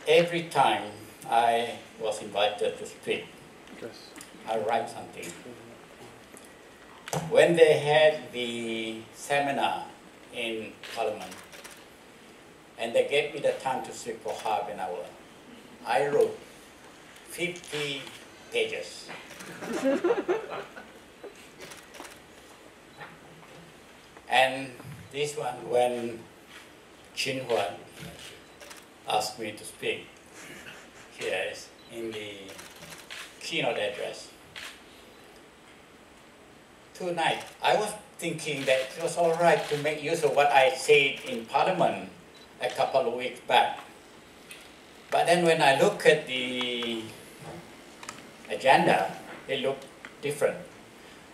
every time I was invited to speak, I write something. When they had the seminar in Parliament, and they gave me the time to speak for half an hour, I wrote 50 pages. And this one, when Chin Huan asked me to speak, here is in the keynote address. Tonight, I was thinking that it was all right to make use of what I said in Parliament a couple of weeks back. But then when I look at the agenda, it looked different.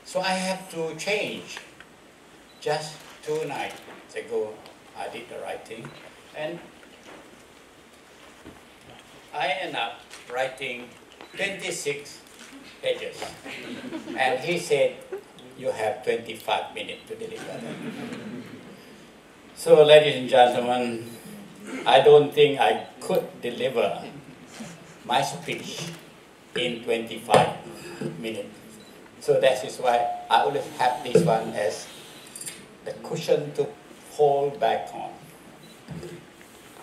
So I have to change. Just 2 nights ago, I did the right thing. And I end up writing 26 pages. And he said, you have 25 minutes to deliver. So, ladies and gentlemen, I don't think I could deliver my speech in 25 minutes. So that is why I always have this one as the cushion to fall back on,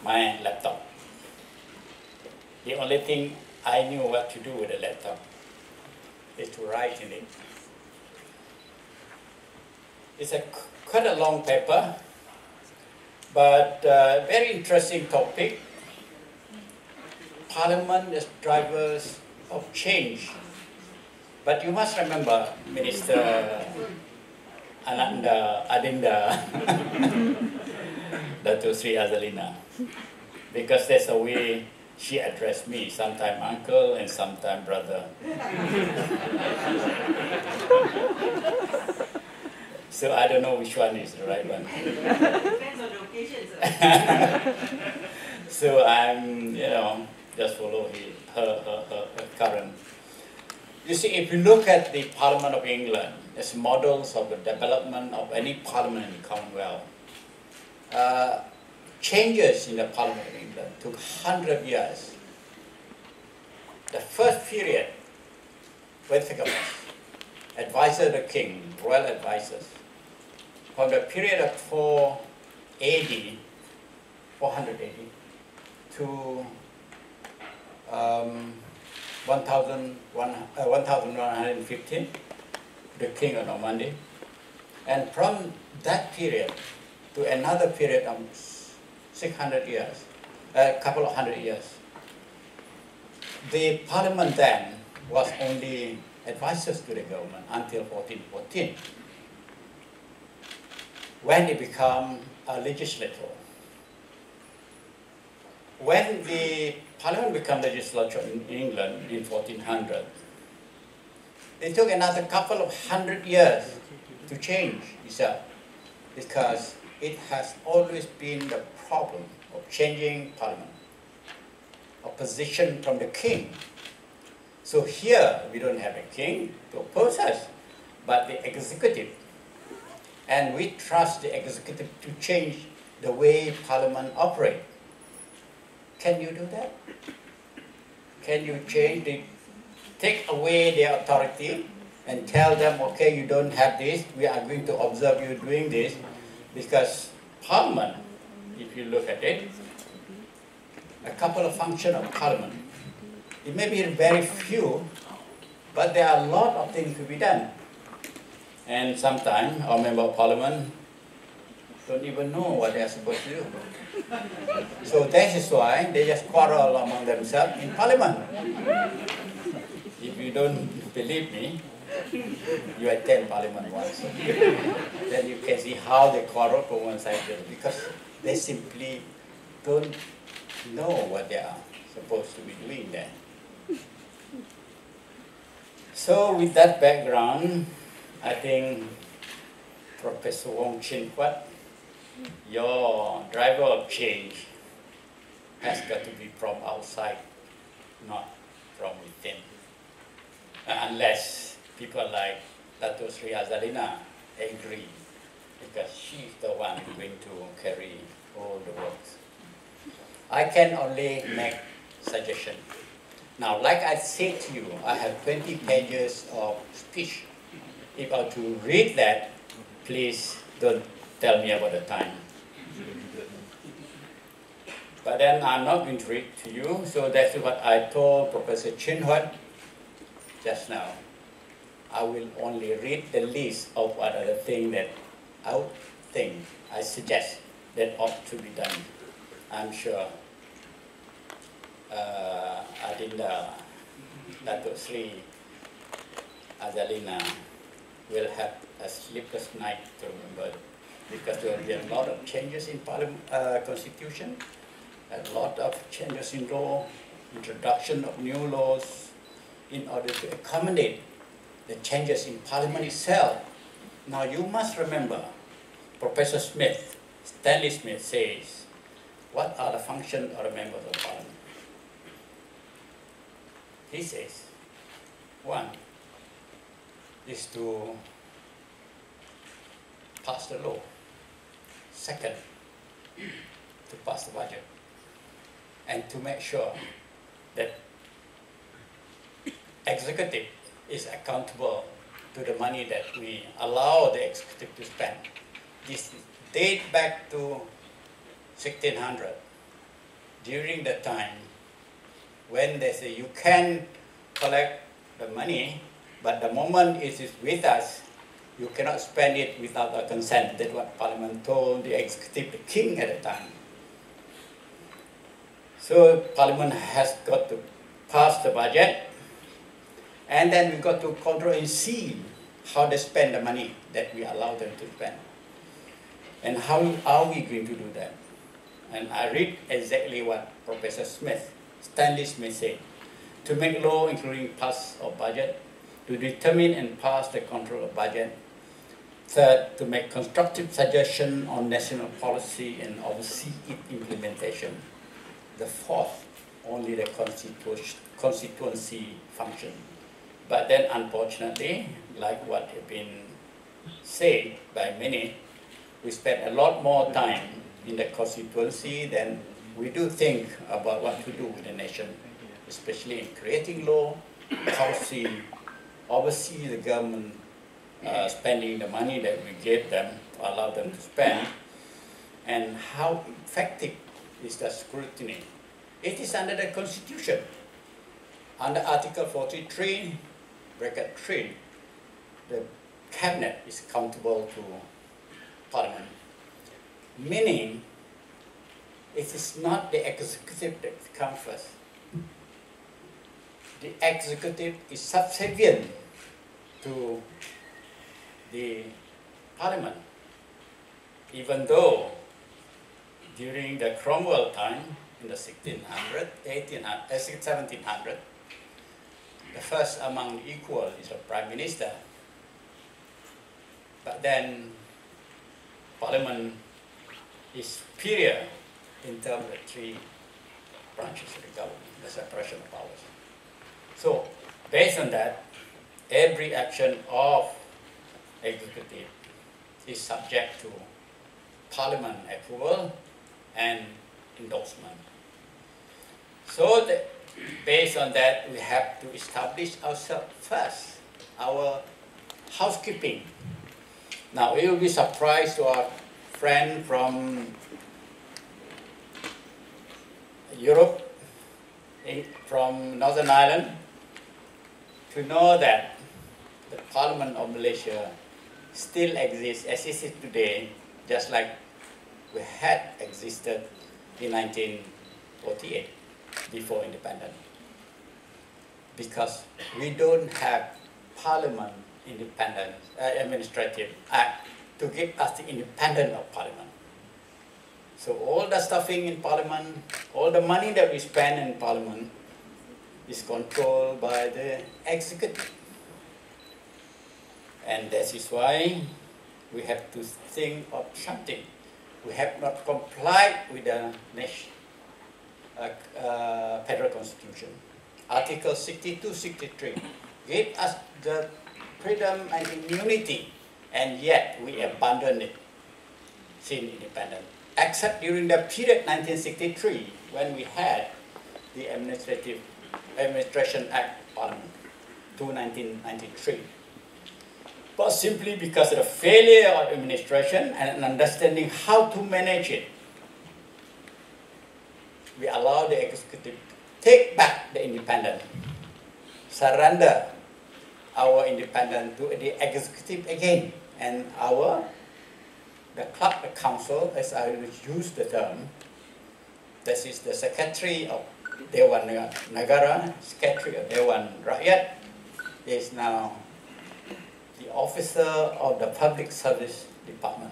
my laptop. The only thing I knew what to do with the laptop is to write in it. It's quite a long paper, but very interesting topic. Parliament as drivers of change. But you must remember, Minister Adinda Dato Sri Azalina, because that's the way she addressed me, sometime uncle and sometime brother. So I don't know which one is the right one. Depends on the occasion, sir. So I'm, just follow her current. You see, if you look at the Parliament of England as models of the development of any parliament in the Commonwealth, changes in the Parliament of England took 100 years. The first period, advisor of the king, royal advisors, from the period of 400 AD to 1115, the king of Normandy. And from that period to another period of 600 years, a couple of 100 years, the parliament then was only advisors to the government until 1414, when it became a legislature. When the Parliament became legislature in England in 1400, it took another couple of 100 years to change itself, because it has always been the problem of changing Parliament, opposition from the king. So here we don't have a king to oppose us, but the executive. And we trust the executive to change the way Parliament operates. Can you do that? Can you take away their authority and tell them, okay, you don't have this, we are going to observe you doing this? Because Parliament, if you look at it, a couple of functions of Parliament, it may be very few, but there are a lot of things to be done. And sometimes our member of Parliament don't even know what they are supposed to do. So that is why they just quarrel among themselves in Parliament. If you don't believe me, you attend Parliament once. Then you can see how they quarrel from one side to the other, because they simply don't know what they are supposed to be doing there. So with that background, I think Professor Wong Chin Huat, your driver of change has got to be from outside, not from within. Unless people like Dato Sri Azalina agree, because she's the one going to carry all the works. I can only make suggestion. Now, like I said to you, I have 20 pages of speech. If I were to read that, please don't tell me about the time. But then I'm not going to read to you, so that's what I told Professor Chin Huat just now. I will only read the list of what are the things that I suggest that ought to be done. I'm sure Adinda, Datuk Sri Azalina will have a sleepless night to remember, because there will be a lot of changes in Constitution, a lot of changes in law, introduction of new laws in order to accommodate the changes in Parliament itself. Now you must remember, Professor Smith, Stanley Smith says, what are the functions of the members of Parliament? He says, one is to pass the law. Second, to pass the budget. And to make sure that executive is accountable to the money that we allow the executive to spend. This dates back to 1600. During the time when they say you can collect the money, but the moment it is with us, you cannot spend it without our consent. That's what Parliament told the executive, the king at the time. So Parliament has got to pass the budget, and then we got to control and see how they spend the money that we allow them to spend. And how are we going to do that? And I read exactly what Professor Smith, Stanley Smith said. To make law, including pass of budget, to determine and pass the control of budget. Third, to make constructive suggestions on national policy and oversee its implementation. The fourth, only the constituency function. But then, unfortunately, like what has been said by many, we spend a lot more time in the constituency than we do think about what to do with the nation, especially in creating law, policy, oversee the government spending the money that we gave them, allow them to spend, and how effective is the scrutiny. It is under the Constitution. Under Article 43, bracket 3, the Cabinet is accountable to Parliament, meaning it is not the executive that comes first. The executive is subservient to the Parliament, even though during the Cromwell time in the 1700, the first among the equal is a Prime Minister, but then Parliament is superior in terms of the three branches of the government, the separation of powers. So, based on that, every action of executive is subject to Parliament approval and endorsement. So, based on that, we have to establish ourselves first, our housekeeping. Now, we will be surprised to our friend from Europe, from Northern Ireland, to know that the Parliament of Malaysia still exists as it is today, just like we had existed in 1948, before independence. Because we don't have Parliament independence, administrative act to give us the independence of Parliament. So all the stuffing in Parliament, all the money that we spend in Parliament is controlled by the executive. And that is why we have to think of something. We have not complied with the Federal Constitution. Article 62, 63 gave us the freedom and immunity, and yet we abandoned it since independence. Except during the period 1963, when we had the Administration Act Parliament to 1993. But simply because of the failure of administration and understanding how to manage it, we allow the executive to take back the independence, surrender our independence to the executive again, and the club, the council, as I will use the term, this is the secretary of Dewan Negara, secretary of Dewan Rakyat, is now the officer of the Public Service Department.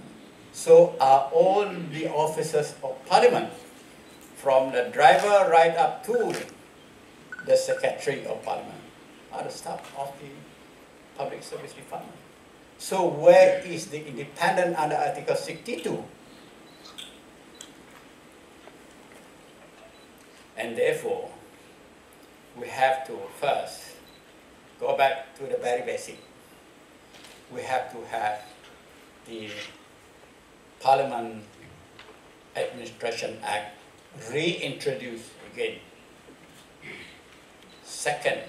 So are all the officers of Parliament, from the driver right up to the Secretary of Parliament, are the staff of the Public Service Department. So where is the independence under Article 62? And therefore, we have to first go back to the very basic. We have to have the Parliament Administration Act reintroduced again. Second,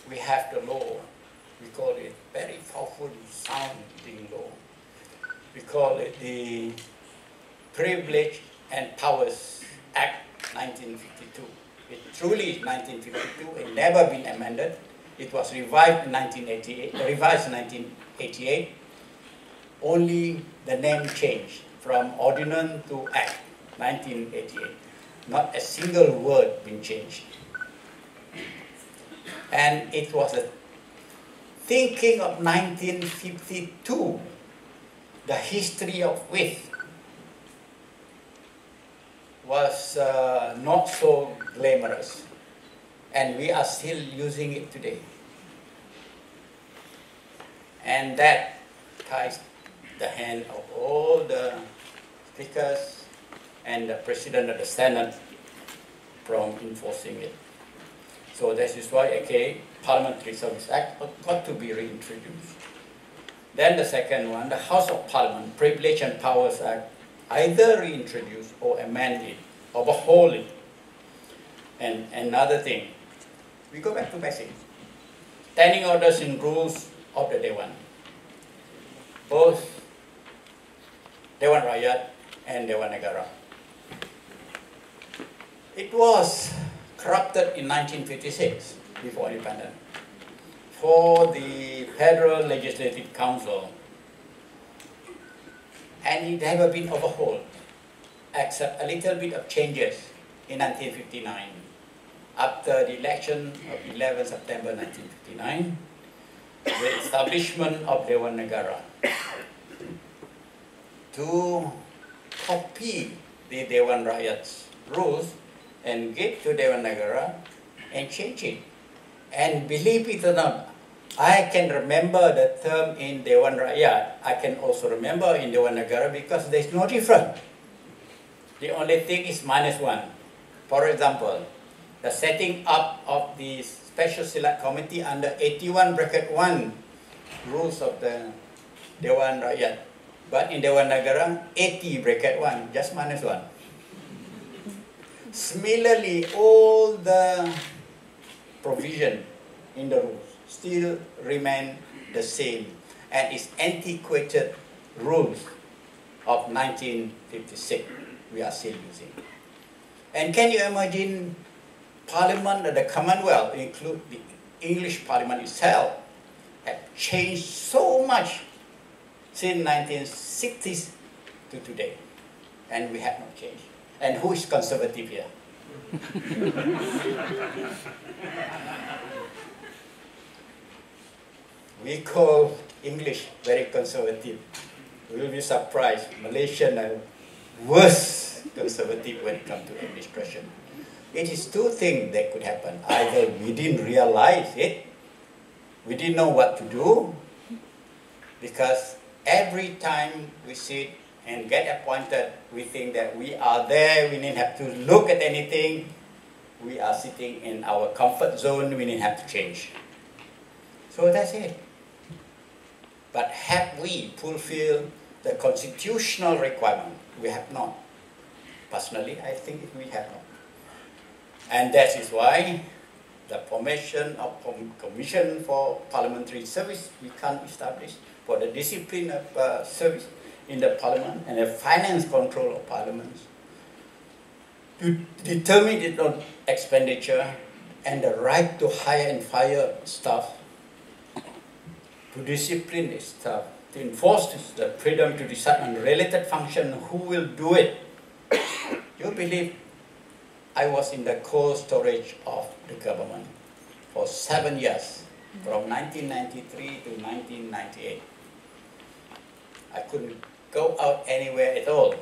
we have the law. We call it very powerful sounding law. We call it the Privilege and Powers Act 1952. It truly is 1952. It never been amended. It was revised in 1988. Only the name changed from Ordinance to Act 1988. Not a single word been changed. And it was a thinking of 1952, the history of which was not so glamorous. And we are still using it today. And that ties the hand of all the speakers and the President of the Senate from enforcing it. So this is why, okay, Parliamentary Service Act got to be reintroduced. Then the second one, the House of Parliament Privilege and Powers Act, either reintroduce or amend it, overhaul it. And another thing, we go back to basics. Standing orders and rules of the Dewan. Both Dewan Rakyat and Dewan Negara. It was corrupted in 1956, before independence, for the Federal Legislative Council, and it never been overhauled, except a little bit of changes in 1959, after the election of 11 September 1959, the establishment of Dewan Negara to copy the Dewan Rakyat's rules and give to Dewan Negara and change it. And believe it or not, I can remember the term in Dewan Rakyat. I can also remember in Dewan Negara because there's no difference. The only thing is -1. For example, the setting up of the Special Select Committee under 81(1) rules of the Dewan Rakyat. But in Dewan Negara, 80(1), just -1. Similarly, all the provision in the rules still remain the same, and it's antiquated rules of 1956 we are still using. And can you imagine Parliament of the Commonwealth, include the English Parliament itself, have changed so much since 1960s to today, and we have not changed. And who is conservative here? We call English very conservative. We will be surprised. Malaysians are worse conservative when it comes to administration. It is two things that could happen. Either we didn't realize it, we didn't know what to do, because every time we sit and get appointed, we think that we are there, we didn't have to look at anything, we are sitting in our comfort zone, we didn't have to change. So that's it. But have we fulfilled the constitutional requirement? We have not. Personally, I think we have not. And that is why the formation of Commission for Parliamentary Service we can't establish, for the discipline of service in the Parliament and the finance control of Parliaments, to determine its own expenditure and the right to hire and fire staff, to discipline its staff, to enforce the freedom to decide on related function, who will do it. You believe I was in the cold storage of the government for 7 years, from 1993 to 1998. I couldn't go out anywhere at all.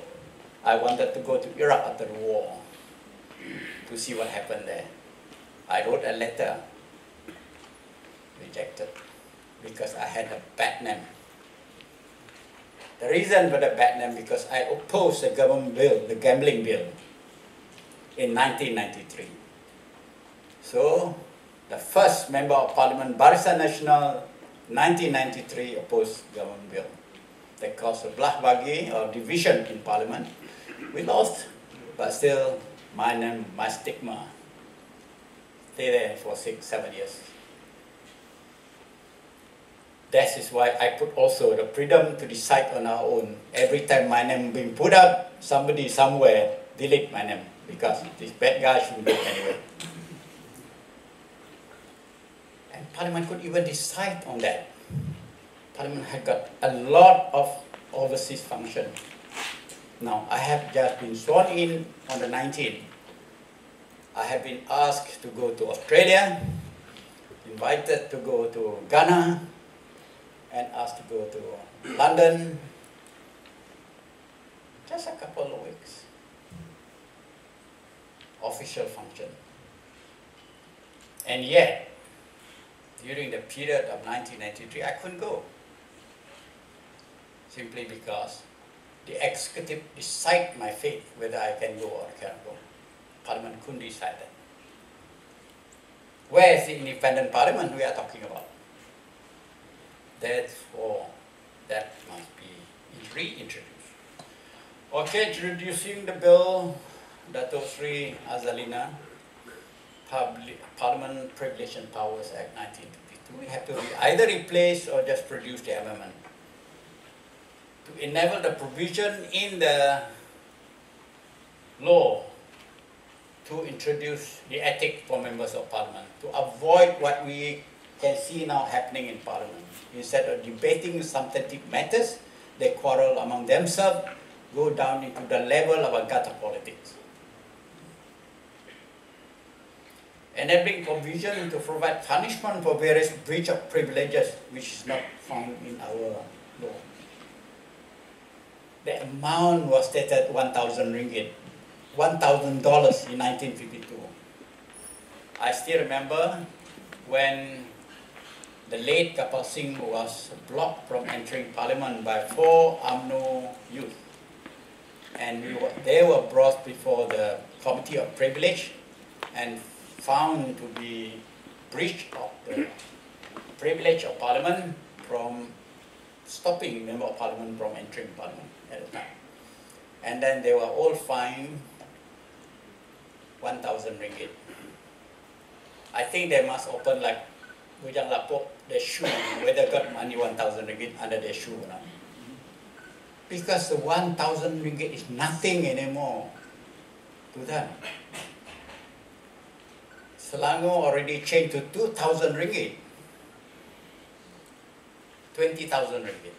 I wanted to go to Iraq after the war to see what happened there. I wrote a letter, rejected, because I had a bad name. The reason for the bad name, because I opposed the government bill, the gambling bill, in 1993. So, the first member of Parliament, Barisan Nasional, 1993, opposed government bill. That caused a belah bagi or division in Parliament. We lost, but still, my name, my stigma, stay there for 6-7 years. That is why I put also the freedom to decide on our own. Every time my name being put up, somebody somewhere delete my name, because this bad guy shouldn't go anywhere. And Parliament could even decide on that. Parliament had got a lot of overseas function. Now, I have just been sworn in on the 19th. I have been asked to go to Australia, invited to go to Ghana, and asked to go to London. Just a couple of weeks. Official function. And yet, during the period of 1993, I couldn't go. Simply because the executive decide my fate, whether I can go or cannot go. Parliament couldn't decide that. Where is the independent Parliament we are talking about? Therefore, that must be reintroduced. Okay, introducing the bill, Dato Sri Azalina, Parliament Privilege and Powers Act 1952. We have to either replace or just produce the amendment to enable the provision in the law to introduce the ethic for members of Parliament, to avoid what we can see now happening in Parliament. Instead of debating substantive matters, they quarrel among themselves, go down into the level of a gutter politics. Enabling provision to provide punishment for various breach of privileges, which is not found in our law. The amount was stated 1,000 ringgit, $1,000 in 1952. I still remember when the late Kapal Singh was blocked from entering Parliament by 4 UMNO youth. And they were brought before the Committee of Privilege and found to be breach of the privilege of Parliament from stopping member of Parliament from entering Parliament at the time. And then they were all fined 1,000 ringgit. I think they must open like Bujang Lapok, their shoe, whether got money 1,000 ringgit under their shoe or not. Because the 1,000 ringgit is nothing anymore to them. Selangor already changed to 2,000 ringgit, 20,000 ringgit.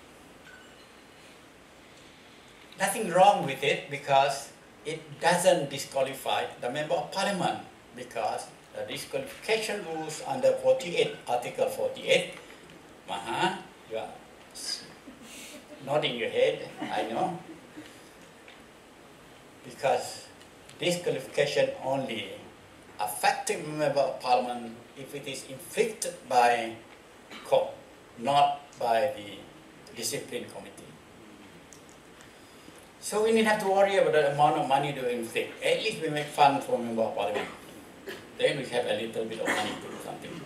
Nothing wrong with it because it doesn't disqualify the member of Parliament, because the disqualification rules under 48, Article 48, you are nodding your head, I know, because disqualification only affecting member of Parliament if it is inflicted by court, not by the discipline committee. So we need not have to worry about the amount of money to inflict. At least we make fun for member of Parliament. Then we have a little bit of money to do something.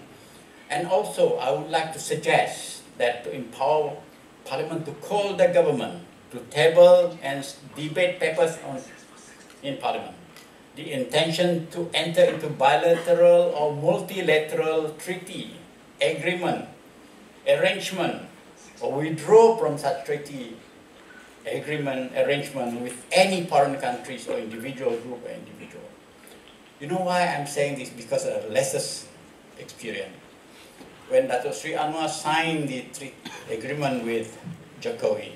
And also, I would like to suggest that to empower Parliament to call the government to table and debate papers in Parliament. the intention to enter into bilateral or multilateral treaty, agreement, arrangement, or withdraw from such treaty, agreement, arrangement with any foreign countries or individual group or individual. You know why I'm saying this? Because of the latest experience. When Dato Sri Anwar signed the agreement with Jokowi,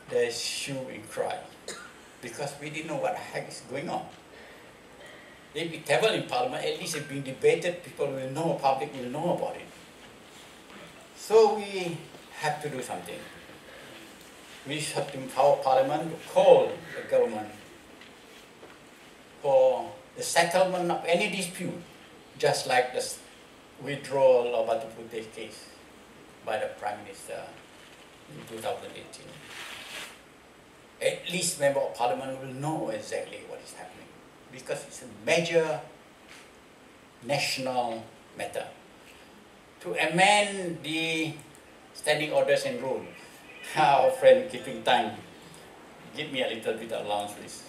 there's hue and cry because we didn't know what the heck is going on. If we table in Parliament, at least it's being debated, people will know, public will know about it. So we have to do something. We have to empower Parliament to call the government for the settlement of any dispute, just like the withdrawal of Batu Putih case by the Prime Minister in 2018. At least member of Parliament will know exactly what is happening, because it's a major national matter. To amend the standing orders and rules, our friend keeping time, give me a little bit of allowance, please.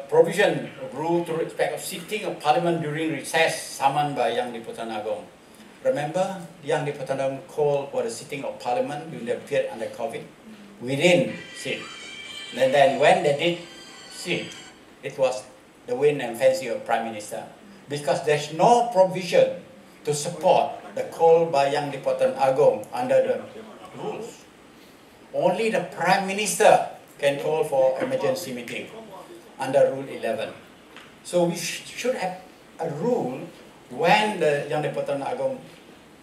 Provision of rule to respect of sitting of Parliament during recess summoned by Yang di-Pertuan Agong. Remember, Yang di-Pertuan Agong called for the sitting of Parliament during the period under COVID. We didn't sit. And then when they did sit, it was the whim and fancy of Prime Minister. Because there's no provision to support the call by Yang di-Pertuan Agong under the rules. Only the Prime Minister can call for emergency meeting under Rule 11. So we should have a rule when the Yang di-Pertuan Agong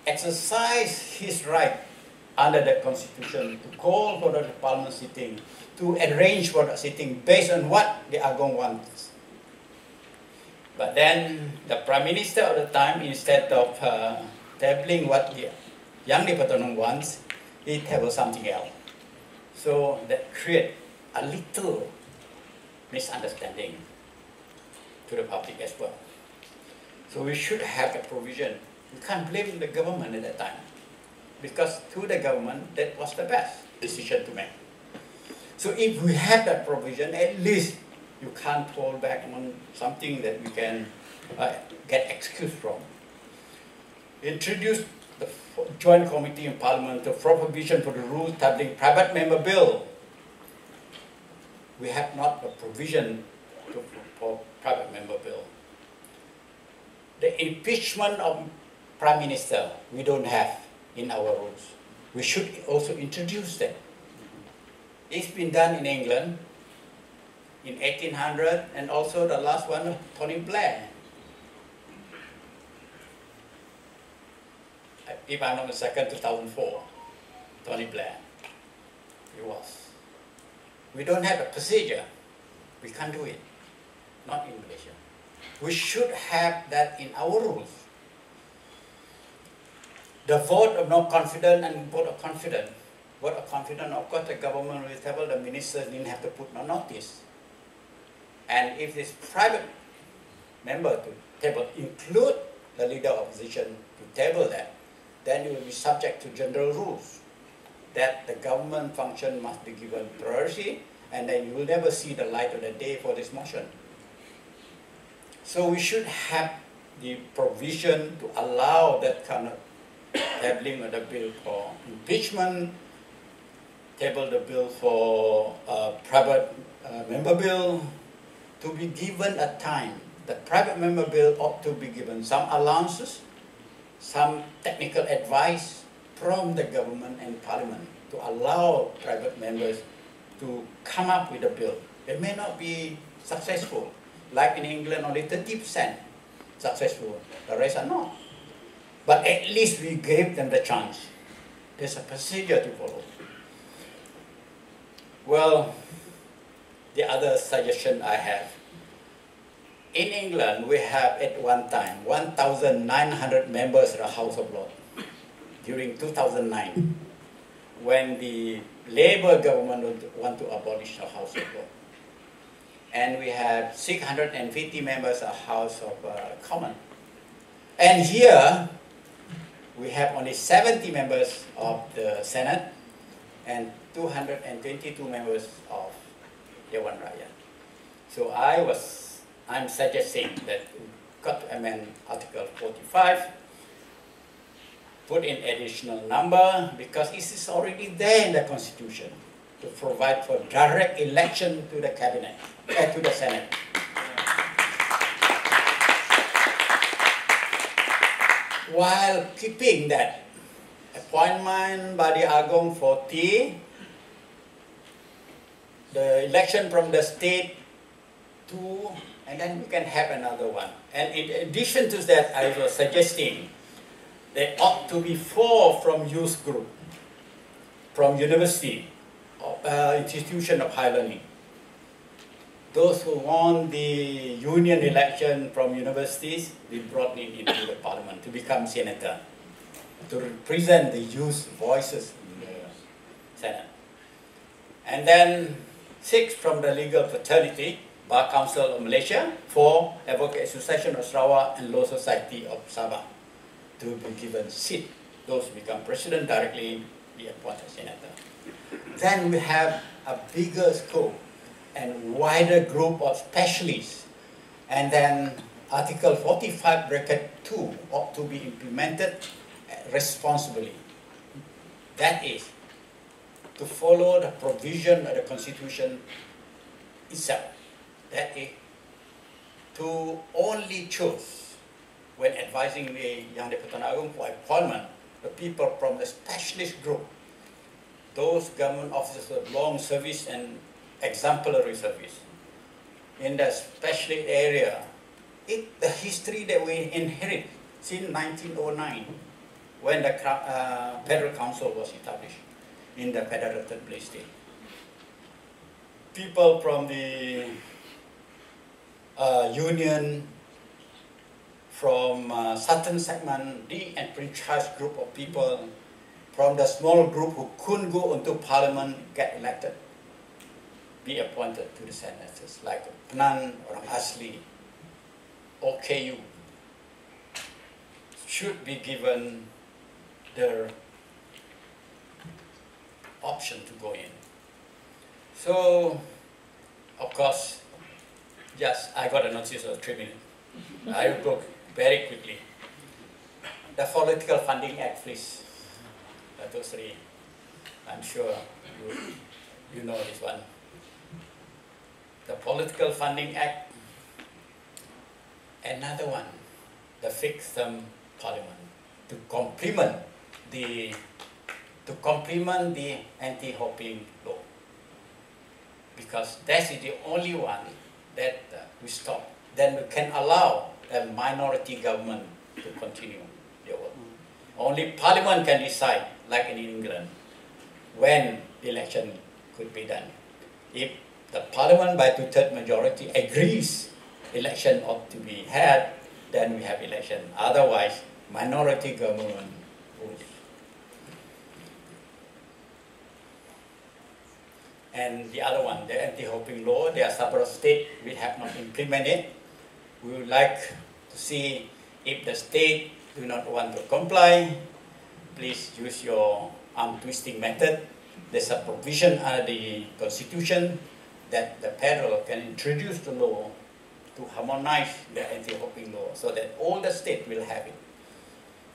exercise his right under the Constitution to call for the Parliament sitting, to arrange for the sitting based on what the Agong wants. But then the Prime Minister at the time, instead of tabling what the Yang di-Pertuan Agong wants, he tabled something else. So that creates a little misunderstanding to the public as well. So we should have a provision. You can't blame the government at that time, because to the government, that was the best decision to make. So if we have that provision, at least you can't fall back on something that we can get excuse from. Introduce the Joint Committee in Parliament to provision for the rules tabling private member bill. We have not a provision for private member bill. The impeachment of Prime Minister, we don't have in our rules. We should also introduce that. It's been done in England in 1800, and also the last one, Tony Blair. If I'm not mistaken, 2004, Tony Blair, he was. We don't have a procedure. We can't do it, not in Malaysia. We should have that in our rules. The vote of no confidence and vote of confidence. Vote of confidence, of course, the government will table, the minister didn't have to put no notice. And if this private member to table include the leader of opposition to table that, then you will be subject to general rules that the government function must be given priority, and then you will never see the light of the day for this motion. So we should have the provision to allow that kind of tabling of the bill for impeachment, table the bill for private member bill, to be given a time. The private member bill ought to be given some allowances, some technical advice from the government and Parliament to allow private members to come up with a bill. It may not be successful. Like in England, only 30% successful. The rest are not. But at least we gave them the chance. There's a procedure to follow. Well, the other suggestion I have. In England, we have at one time 1,900 members of the House of Lords during 2009, when the Labour government would want to abolish the House of Lords. And we have 650 members of House of Commons. And here, we have only 70 members of the Senate and 222 members of Dewan Rakyat. So I'm suggesting that we got to amend Article 45, put in additional number, because it is already there in the Constitution to provide for direct election to the cabinet, to the Senate. While keeping that appointment by the Agong 40, the election from the state 2, and then we can have another one. And in addition to that, I was suggesting there ought to be 4 from youth group, from university, institution of higher learning. Those who won the union election from universities, we brought in into the parliament to become senator, to represent the youth voices in the Senate. And then 6 from the legal fraternity, Bar Council of Malaysia, 4 Advocate Association of Sarawak and Law Society of Sabah, to be given seat. Those become president directly, be appointed senator. Then we have a bigger scope and wider group of specialists. And then Article 45 bracket 2 ought to be implemented responsibly. That is, to follow the provision of the Constitution itself. That is, to only choose, when advising the Yang di-Pertuan Agong for appointment, the people from the specialist group, those government officers of long service and exemplary service. In the specialist area, the history that we inherit since 1909, when the Federal Council was established in the Federated Police State. People from the union, from certain segment, the enfranchised group of people, from the small group who couldn't go into parliament, get elected, be appointed to the senators, like Penan, Orang Asli, OKU, should be given their option to go in. So, of course, yes, I got a notice of 3 minutes. I will go very quickly. The Political Funding Act, please. Those 3. I'm sure you know this one. The Political Funding Act. Another one, the Fixed Term Parliament, to complement the anti-hopping law, because that is the only one that we stop. Then we can allow a minority government to continue their work. Only Parliament can decide, like in England, when the election could be done. If the Parliament by 2/3 majority agrees election ought to be had, then we have election. Otherwise, minority government rules. And the other one, the anti-hopping law, there are several states which have not implemented. We would like to see if the state do not want to comply, please use your arm twisting method. There's a provision under the Constitution that the federal can introduce the law to harmonize the anti-hopping law so that all the states will have it.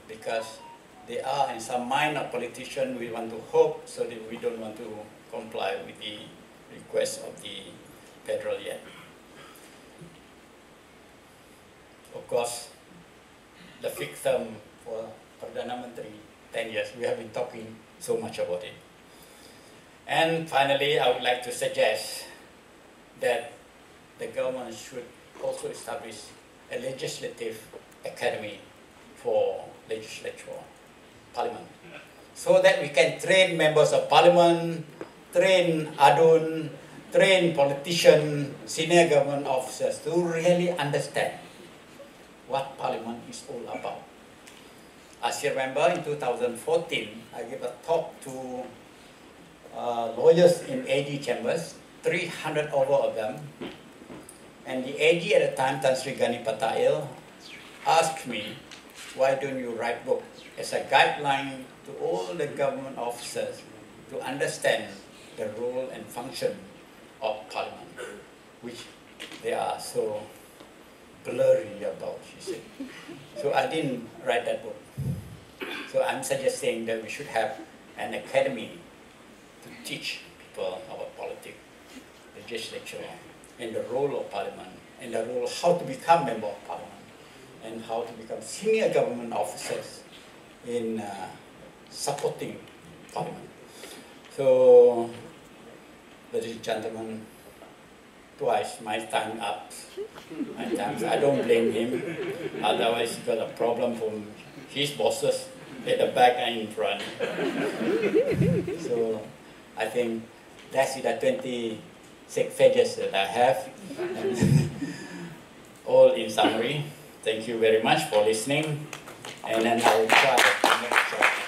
Because there are in some mind of politicians we want to hope, so that we don't want to comply with the request of the federal yet. Of course, the fixed term for Perdana Menteri, 10 years, we have been talking so much about it. And finally, I would like to suggest that the government should also establish a legislative academy for legislature, parliament, so that we can train members of parliament, train ADUN, train politicians, senior government officers to really understand what parliament is all about. As you remember, in 2014, I gave a talk to lawyers in AG chambers, 300 over of them. And the AG at the time, Tan Sri Gani Patail, asked me why don't you write book as a guideline to all the government officers to understand the role and function of Parliament, which they are so blurry about, she said. So I didn't write that book. So I'm suggesting that we should have an academy to teach people about politics, legislature, and the role of Parliament, and the role how to become member of Parliament, and how to become senior government officers in supporting Parliament. So, ladies and gentlemen, twice my time up. I don't blame him. Otherwise, he got a problem from his bosses at the back and in front. So, I think that's the 26 pages that I have. All in summary, thank you very much for listening. And then I will try to make sure